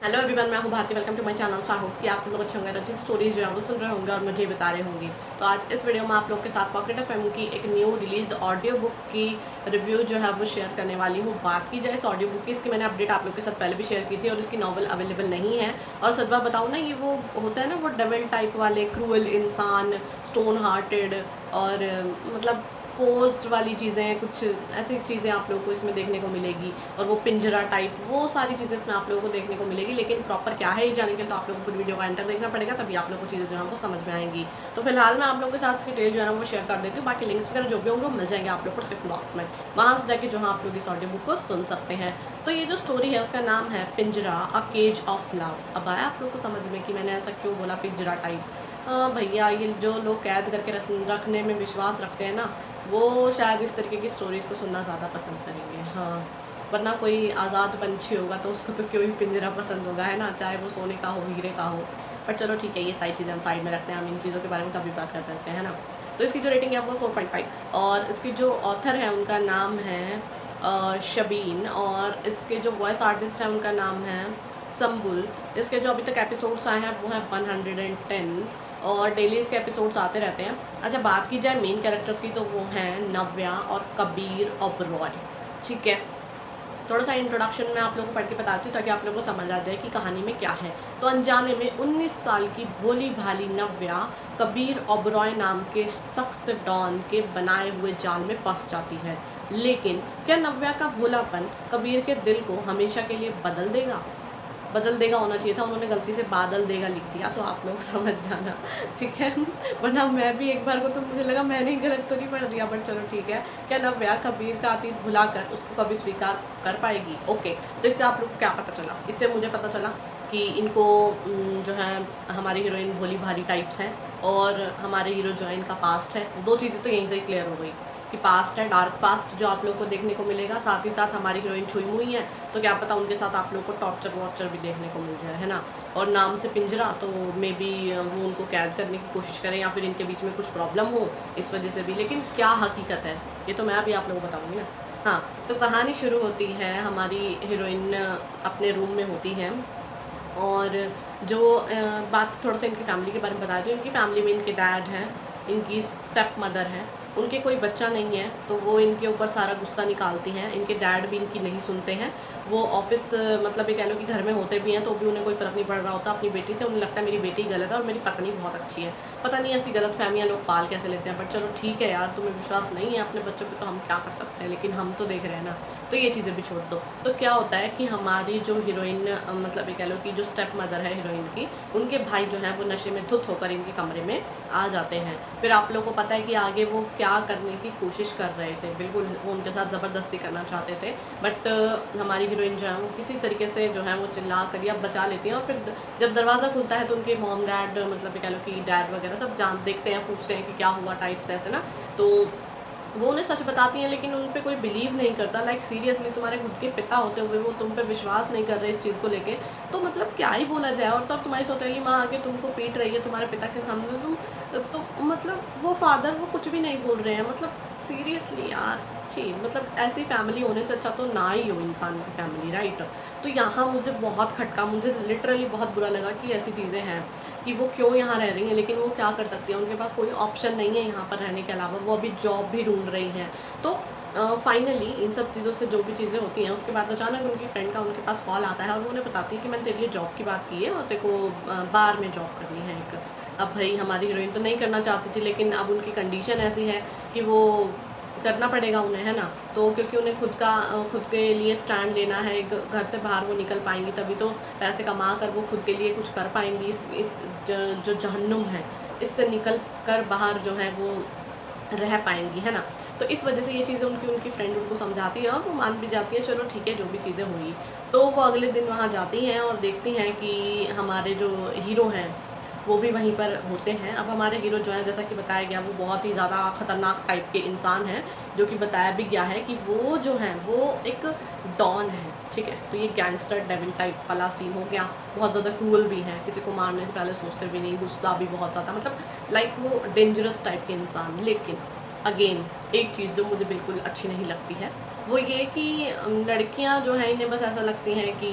Hello everyone, मैं हूं Bharti. Welcome to my channel. I hope कि आप सब लोग अच्छे होंगे, अच्छी स्टोरीज जो है वो सुन रहे होंगे और मुझे बता रहे होंगे। तो आज इस वीडियो में आप लोग के साथ पॉकेट एफएम की एक न्यू रिलीज ऑडियो बुक की रिव्यू जो है वो शेयर करने वाली हूँ। बात की जाए इस ऑडियो बुक की, इसकी मैंने अपडेट आप लोग के साथ पहले भी शेयर की थी और इसकी नॉवल अवेलेबल नहीं है। और सच बात बताऊँ ना, ये वो होता है ना, वो डेविल टाइप वाले क्रूअल इंसान, स्टोन हार्टेड और मतलब फोर्स्ड वाली चीज़ें, कुछ ऐसी चीज़ें आप लोगों को इसमें देखने को मिलेगी। और वो पिंजरा टाइप, वो सारी चीज़ें इसमें आप लोगों को देखने को मिलेगी। लेकिन प्रॉपर क्या है ये जाने के लिए तो आप लोगों को वीडियो का एंटर देखना पड़ेगा, तभी आप लोगों को चीज़ें जो है वो समझ में आएंगी। तो फिलहाल मैं आप लोगों के साथ इसकी डिटेल जो है वो शेयर कर देती हूँ। बाकी लिंक्स वगैरह जो भी होंगे वो मिल जाएंगे आप लोग को डिस्क्रिप्शन बॉक्स में, वहाँ से जाके जो है आप लोग इस ऑडियो बुक को सुन सकते हैं। तो ये जो स्टोरी है उसका नाम है पिंजरा, अ केज ऑफ लव। अब आया आप लोग को समझ में कि मैंने ऐसा क्यों बोला पिंजरा टाइप। भैया, ये जो लोग कैद करके रखने में विश्वास रखते हैं ना, वो शायद इस तरीके की स्टोरीज़ को सुनना ज़्यादा पसंद करेंगे। हाँ, वरना कोई आज़ाद पंछी होगा तो उसको तो क्यों ही पिंजरा पसंद होगा, है ना, चाहे वो सोने का हो, हीरे का हो। पर चलो ठीक है, ये सारी चीज़ें हम साइड में रखते हैं, हम इन चीज़ों के बारे में कभी बात कर सकते हैं, है ना। तो इसकी जो रेटिंग है वो 4.5, और इसकी जो ऑथर है उनका नाम है शबीन, और इसके जो वॉइस आर्टिस्ट हैं उनका नाम है संबुल। इसके जो अभी तक एपिसोड्स आए हैं वो हैं 110, और डेली इसके एपिसोड्स आते रहते हैं। अच्छा, बात की जाए मेन कैरेक्टर्स की तो वो हैं नव्या और कबीर ओबरॉय। ठीक है, थोड़ा सा इंट्रोडक्शन मैं आप लोगों को पढ़ के बताती हूँ ताकि आप लोगों को समझ आ जाए कि कहानी में क्या है। तो अनजाने में 19 साल की भोली भाली नव्या कबीर ओबरॉय नाम के सख्त डॉन के बनाए हुए जाल में फंस जाती है। लेकिन क्या नव्या का भोलापन कबीर के दिल को हमेशा के लिए बदल देगा होना चाहिए था, उन्होंने गलती से बादल देगा लिख दिया, तो आप लोग समझ जाना। ठीक है, वरना मैं भी एक बार को तो मुझे लगा मैंने ही गलत तो नहीं पढ़ दिया, बट चलो ठीक है। क्या नव्या कबीर का अतीत भुलाकर उसको कभी स्वीकार कर पाएगी? ओके, तो इससे आप लोग को क्या पता चला? इससे मुझे पता चला कि इनको जो है, हमारी हीरोइन भोली भाली टाइप्स हैं और हमारे हीरो जो है इनका पास्ट है। दो चीज़ें तो यहीं से ही क्लियर हो गई कि पास्ट है, डार्क पास्ट जो आप लोग को देखने को मिलेगा। साथ ही साथ हमारी हीरोइन छुई मुई है, तो क्या पता उनके साथ आप लोग को टॉर्चर वॉर्चर भी देखने को मिल जाए, है ना। और नाम से पिंजरा, तो मे बी वो उनको कैद करने की कोशिश करें या फिर इनके बीच में कुछ प्रॉब्लम हो इस वजह से भी। लेकिन क्या हकीकत है ये तो मैं अभी आप लोगों को बताऊँगी ना। हाँ, तो कहानी शुरू होती है, हमारी हीरोइन अपने रूम में होती है। और जो बात थोड़ा सा इनकी फैमिली के बारे में बता दूँ, इनकी फैमिली में इनके डैड हैं, इनकी स्टेप मदर है, उनके कोई बच्चा नहीं है, तो वो इनके ऊपर सारा गुस्सा निकालती हैं। इनके डैड भी इनकी नहीं सुनते हैं, वो ऑफिस मतलब ये कह लो कि घर में होते भी हैं तो भी उन्हें कोई फ़र्क नहीं पड़ रहा होता अपनी बेटी से। उन्हें लगता है मेरी बेटी गलत है और मेरी पत्नी बहुत अच्छी है। पता नहीं ऐसी गलत फहमियाँ लोग पाल कैसे लेते हैं, बट चलो ठीक है यार, तुम्हें विश्वास नहीं है अपने बच्चों पे तो हम क्या कर सकते हैं, लेकिन हम तो देख रहे हैं ना, तो ये चीज़ें भी छोड़ दो। तो क्या होता है कि हमारी जो हीरोइन मतलब ये कह लो कि जो स्टेप मदर है हीरोइन की, उनके भाई जो हैं वो नशे में धुत होकर इनके कमरे में आ जाते हैं। फिर आप लोगों को पता है कि आगे वो क्या करने की कोशिश कर रहे थे, बिल्कुल वो उनके साथ ज़बरदस्ती करना चाहते थे। बट हमारी हीरोइन जो है वो किसी तरीके से जो है वो चिल्ला कर या बचा लेती हैं। और फिर जब दरवाज़ा खुलता है तो उनके मॉम डैड मतलब ये कह लो कि डैड वगैरह सब जान देखते हैं, पूछते हैं कि क्या हुआ टाइप्स ऐसे ना। तो वो उन्हें सच बताती हैं, लेकिन उन पे कोई बिलीव नहीं करता। लाइक सीरियसली, तुम्हारे खुद के पिता होते हुए वो तुम पे विश्वास नहीं कर रहे इस चीज़ को लेके, तो मतलब क्या ही बोला जाए। और तब तुम्हारी सौतेली माँ आके तुमको पीट रही है तुम्हारे पिता के सामने, तुम तो मतलब वो फादर वो कुछ भी नहीं बोल रहे हैं। मतलब सीरियसली यार, छी, मतलब ऐसी फैमिली होने से अच्छा तो ना ही हो इंसान की फैमिली, राइट। तो यहाँ मुझे बहुत खटका, मुझे लिटरली बहुत बुरा लगा कि ऐसी चीज़ें हैं कि वो क्यों यहाँ रह रही हैं, लेकिन वो क्या कर सकती हैं, उनके पास कोई ऑप्शन नहीं है यहाँ पर रहने के अलावा। वो अभी जॉब भी ढूंढ रही हैं। तो फाइनली इन सब चीज़ों से जो भी चीज़ें होती हैं, उसके बाद अचानक उनकी फ्रेंड का उनके पास कॉल आता है और वो उन्हें बताती है कि मैंने तेरे लिए जॉब की बात की है और तेरे को बार में जॉब करनी है एक। अब भाई हमारी हीरोइन तो नहीं करना चाहती थी, लेकिन अब उनकी कंडीशन ऐसी है कि वो करना पड़ेगा उन्हें, है ना। तो क्योंकि उन्हें खुद के लिए स्टैंड लेना है, एक घर से बाहर वो निकल पाएंगी तभी तो पैसे कमा कर वो खुद के लिए कुछ कर पाएंगी। इस जो जहन्नुम है इससे निकल कर बाहर जो है वो रह पाएंगी, है ना। तो इस वजह से ये चीज़ें उनकी फ्रेंड उनको समझाती है और वो मान भी जाती है, चलो ठीक है जो भी चीज़ें हुई। तो वो अगले दिन वहाँ जाती हैं और देखती हैं कि हमारे जो हीरो हैं वो भी वहीं पर होते हैं। अब हमारे हीरो जो है, जैसा कि बताया गया, वो बहुत ही ज़्यादा ख़तरनाक टाइप के इंसान हैं, जो कि बताया भी गया है कि वो जो हैं वो एक डॉन है। ठीक है, तो ये गैंगस्टर डेविल टाइप वाला सीन हो गया। बहुत ज़्यादा क्रूअल भी है, किसी को मारने से पहले सोचते भी नहीं, गुस्सा भी बहुत ज़्यादा, मतलब लाइक वो डेंजरस टाइप के इंसान। लेकिन अगेन एक चीज़ जो मुझे बिल्कुल अच्छी नहीं लगती है वो ये कि लड़कियां जो हैं इन्हें बस ऐसा लगती हैं कि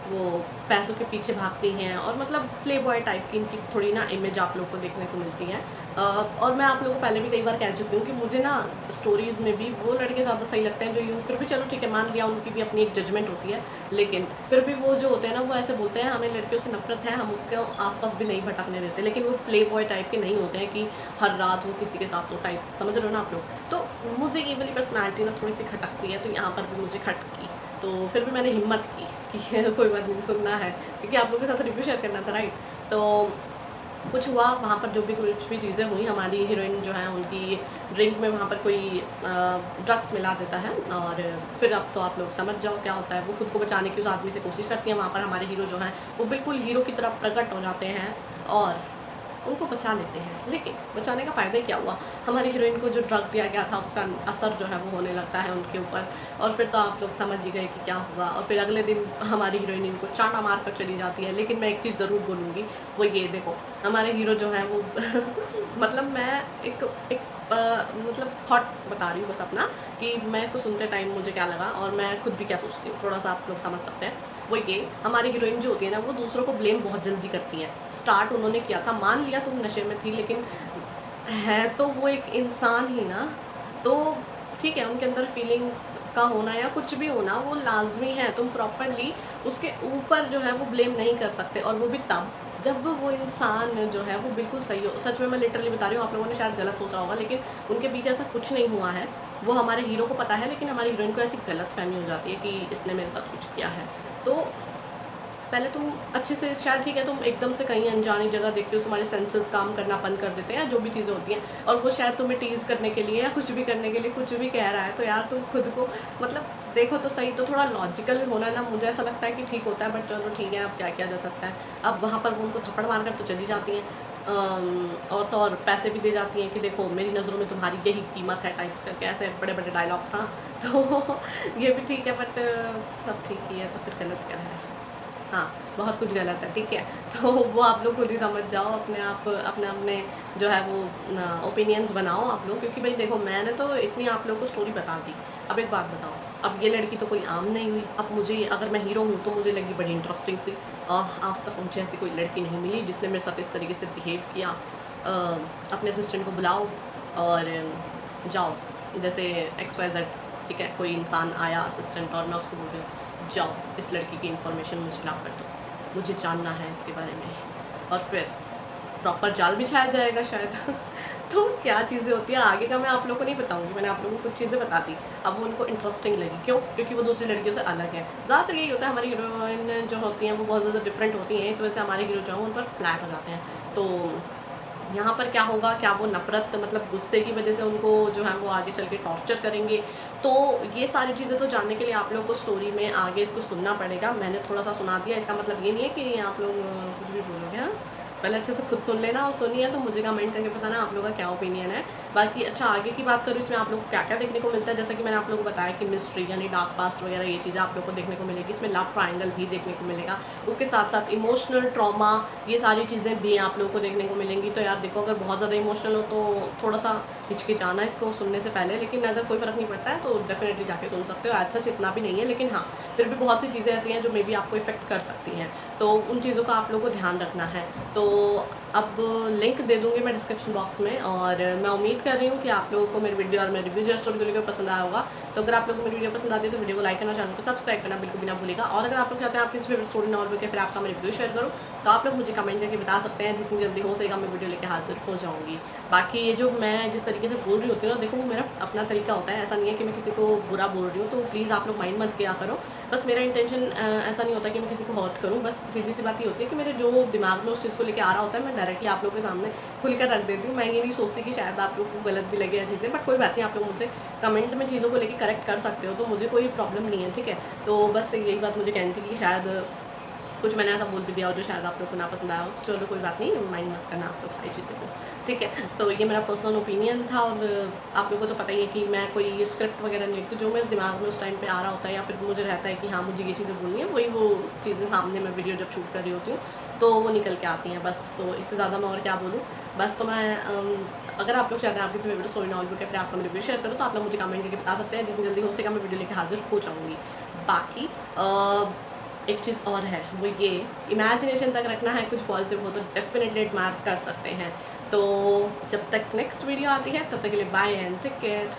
वो पैसों के पीछे भागती हैं और मतलब प्ले बॉय टाइप की इनकी थोड़ी ना इमेज आप लोग को देखने को मिलती है। और मैं आप लोगों को पहले भी कई बार कह चुकी हूँ कि मुझे ना स्टोरीज़ में भी वो लड़के ज़्यादा सही लगते हैं जो यूँ फिर भी चलो ठीक है मान लिया उनकी भी अपनी एक जजमेंट होती है, लेकिन फिर भी वो जो होते हैं ना वो ऐसे बोलते हैं हमें लड़कियों से नफरत है, हम उसके आसपास भी नहीं भटकने देते, लेकिन वो प्ले बॉय टाइप के नहीं होते हैं कि हर रात वो किसी के साथ हो टाइप, समझ रहे हो ना आप लोग। तो मुझे ये वाली पर्सनैलिटी ना थोड़ी सी खटकती है, तो यहाँ पर भी मुझे खटकी, तो फिर भी मैंने हिम्मत की कि कोई बात नहीं सुनना है क्योंकि आप लोगों के साथ रिव्यू शेयर करना था राइट। तो कुछ हुआ वहाँ पर, जो भी कुछ भी चीज़ें हुई, हमारी हीरोइन जो है उनकी ड्रिंक में वहाँ पर कोई ड्रग्स मिला देता है और फिर अब तो आप लोग समझ जाओ क्या होता है। वो खुद को बचाने की उस आदमी से कोशिश करती है, वहाँ पर हमारे हीरो जो हैं वो बिल्कुल हीरो की तरफ प्रकट हो जाते हैं और उनको बचा लेते हैं। लेकिन बचाने का फ़ायदा ही क्या हुआ, हमारी हीरोइन को जो ड्रग दिया गया था उसका असर जो है वो होने लगता है उनके ऊपर, और फिर तो आप लोग समझ ही गए कि क्या हुआ। और फिर अगले दिन हमारी हीरोइन इनको चांटा मार कर चली जाती है। लेकिन मैं एक चीज़ ज़रूर बोलूँगी, वो ये देखो हमारे हीरो जो है वो मतलब मैं एक मतलब थॉट बता रही हूँ बस अपना, कि मैं इसको सुनते टाइम मुझे क्या लगा और मैं खुद भी क्या सोचती हूँ, थोड़ा सा आप लोग समझ सकते हैं। वो ये, हमारी हीरोइन जो होती है ना वो दूसरों को ब्लेम बहुत जल्दी करती है। स्टार्ट उन्होंने किया था, मान लिया तुम नशे में थी, लेकिन है तो वो एक इंसान ही ना, तो ठीक है उनके अंदर फीलिंग्स का होना या कुछ भी होना वो लाजमी है। तुम प्रॉपरली उसके ऊपर जो है वो ब्लेम नहीं कर सकते, और वो भी तब जब वो इंसान जो है वो बिल्कुल सही हो। सच में मैं लिटरली बता रही हूँ, आप लोगों ने शायद गलत सोचा होगा, लेकिन उनके बीच ऐसा कुछ नहीं हुआ है। वो हमारे हीरो को पता है, लेकिन हमारी हीरोइन को ऐसी गलत फहमी हो जाती है कि इसने मेरे साथ कुछ किया है। तो पहले तुम अच्छे से, शायद ठीक है तुम एकदम से कहीं अनजानी जगह देखते हो, तुम्हारे सेंसेस काम करना बंद कर देते हैं, जो भी चीज़ें होती हैं, और वो शायद तुम्हें टीज़ करने के लिए या कुछ भी करने के लिए कुछ भी कह रहा है, तो यार तुम खुद को मतलब देखो तो सही। तो थोड़ा लॉजिकल होना ना मुझे ऐसा लगता है कि ठीक होता है, बट चलो ठीक है अब क्या किया जा सकता है। अब वहाँ पर वो उनको थप्पड़ मार कर तो चली जाती हैं, और तो और पैसे भी दे जाती हैं कि देखो मेरी नज़रों में तुम्हारी यही कीमत है टाइप्स करके, ऐसे बड़े बड़े डायलॉग्स। हाँ तो ये भी ठीक है, बट सब ठीक ही है तो फिर गलत क्या है। हाँ बहुत कुछ गलत है, ठीक है। तो वो आप लोग खुद ही समझ जाओ, अपने आप अपने अपने जो है वो ओपिनियंस बनाओ आप लोग, क्योंकि भाई देखो मैंने तो इतनी आप लोग को स्टोरी बता दी। अब एक बात बताओ, अब ये लड़की तो कोई आम नहीं हुई। अब मुझे, अगर मैं हीरो हूँ तो मुझे लगी बड़ी इंटरेस्टिंग सी, आज तक मुझे ऐसी कोई लड़की नहीं मिली जिसने मेरे साथ इस तरीके से बिहेव किया। अपने असिस्टेंट को बुलाओ और जाओ, जैसे XYZ, ठीक है, कोई इंसान आया असिस्टेंट और मैं उसको बोल रही हूँ जाओ इस लड़की की इन्फॉर्मेशन मुझे ला कर दो, मुझे जानना है इसके बारे में, और फिर प्रॉपर जाल बिछाया जाएगा शायद। तो क्या चीज़ें होती हैं आगे का मैं आप लोगों को नहीं बताऊंगी, मैंने आप लोगों को कुछ चीज़ें बता दी। अब वो उनको इंटरेस्टिंग लगी, क्यों? क्योंकि वो दूसरी लड़कियों से अलग है। ज़्यादातर यही होता है, हमारी हीरोइन जो होती हैं वो बहुत ज़्यादा डिफरेंट होती हैं, इस वजह से हमारे हीरो जो हैं उन पर फ्लैट हो जाते हैं। तो यहाँ पर क्या होगा, क्या वो नफ़रत मतलब गुस्से की वजह से उनको जो है वो आगे चल के टॉर्चर करेंगे? तो ये सारी चीज़ें तो जानने के लिए आप लोगों को स्टोरी में आगे इसको सुनना पड़ेगा। मैंने थोड़ा सा सुना दिया, इसका मतलब ये नहीं है कि आप लोग कुछ भी बोलोगे। हाँ पहले अच्छे से खुद सुन लेना, और सुनिए तो मुझे कमेंट करके बताना आप लोगों का क्या ओपिनियन है। बाकी अच्छा आगे की बात करूँ, इसमें आप लोग को क्या क्या देखने को मिलता है, जैसा कि मैंने आप लोगों को बताया कि मिस्ट्री यानी डार्क पास्ट वगैरह ये चीज़ें आप लोग को देखने को मिलेगी। इसमें लव ट्रायंगल भी देखने को मिलेगा, उसके साथ साथ इमोशनल ट्रॉमा, ये सारी चीज़ें भी आप लोगों को देखने को मिलेंगी। तो यार देखो, अगर बहुत ज़्यादा इमोशनल हो तो थोड़ा सा हिचकिचाना इसको सुनने से पहले, लेकिन अगर कोई फ़र्क नहीं पड़ता है तो डेफिनेटली जाके सुन सकते हो। आज सच इतना भी नहीं है, लेकिन हाँ फिर भी बहुत सी चीज़ें ऐसी हैं जो मे बी आपको इफेक्ट कर सकती हैं, तो उन चीज़ों का आप लोगों को ध्यान रखना है। तो अब लिंक दे दूँगी मैं डिस्क्रिप्शन बॉक्स में, और मैं उम्मीद कर रही हूँ कि आप लोगों को मेरी वीडियो और मेरी रिव्यू जो स्टोरी को लेकर पसंद आया होगा। तो अगर आप लोगों को मेरी वीडियो पसंद आती है तो वीडियो को लाइक करना, चैनल को सब्सक्राइब करना बिल्कुल भी ना भूलिएगा। और अगर आप लोग चाहते हैं आपकी फेवरेट स्टोरी नॉवल बुक या फिर आपका मैं रिव्यू शेयर करूँ, तो आप लोग मुझे कमेंट करके बता सकते हैं, जितनी जल्दी हो सकेगा मैं वीडियो लेकर हाजिर हो जाऊँगी। बाकी ये जो मैं जिस तरीके से बोल रही होती हूँ ना, देखो वो मेरा अपना तरीका होता है, ऐसा नहीं है कि मैं किसी को बुरा बोल रही हूँ, तो प्लीज़ आप लोग माइंड मत किया करो। बस मेरा इंटेंशन ऐसा नहीं होता कि मैं किसी को हर्ट करूँ, बस सीधी सी बात ये होती है कि मेरे जो दिमाग में उस चीज़ को लेकर आ रहा होता है मैं डायरेक्टली आप लोगों के सामने खुलकर रख देती हूँ। मैं ये नहीं सोचती कि शायद आप लोग को गलत भी लगे या चीज़ें, बट कोई बात नहीं, आप लोग मुझे कमेंट में चीज़ों को लेकर करेक्ट कर सकते हो, तो मुझे कोई प्रॉब्लम नहीं है, ठीक है। तो बस यही बात मुझे कहनी थी कि शायद कुछ मैंने ऐसा बोल भी दिया हो जो शायद आप लोग को ना पसंद आया हो, तो चलो कोई बात नहीं, माइंड मत करना आप लोग सारी चीज़ें को, ठीक है। तो ये मेरा पर्सनल ओपिनियन था, और आप लोगों को तो पता ही है कि मैं कोई स्क्रिप्ट वगैरह नहीं लिखती, जो मेरे दिमाग में उस टाइम पे आ रहा होता है या फिर मुझे रहता है कि हाँ मुझे ये चीज़ें बोलनी है, वही वो चीज़ें सामने मैं वीडियो जब शूट कर रही होती हूँ तो वो निकल के आती हैं बस। तो इससे ज़्यादा मैं और क्या बोलूँ, बस। तो मैं अगर आप लोग चाहते हैं आपकी फेवरेट स्टोरी नॉवल बुक है फिर आपका मैं रिव्यू शेयर करूँ, तो आप लोग मुझे कमेंट करके बता सकते हैं, जितनी जल्दी हो सकेगा मैं वीडियो लेकर हाजिर हो जाऊँगी। बाकी एक चीज़ और है, वो ये इमेजिनेशन तक रखना है, कुछ पॉजिटिव हो तो डेफिनेटली एडमायर कर सकते हैं। तो जब तक नेक्स्ट वीडियो आती है तब तक के लिए बाय एंड टेक केयर।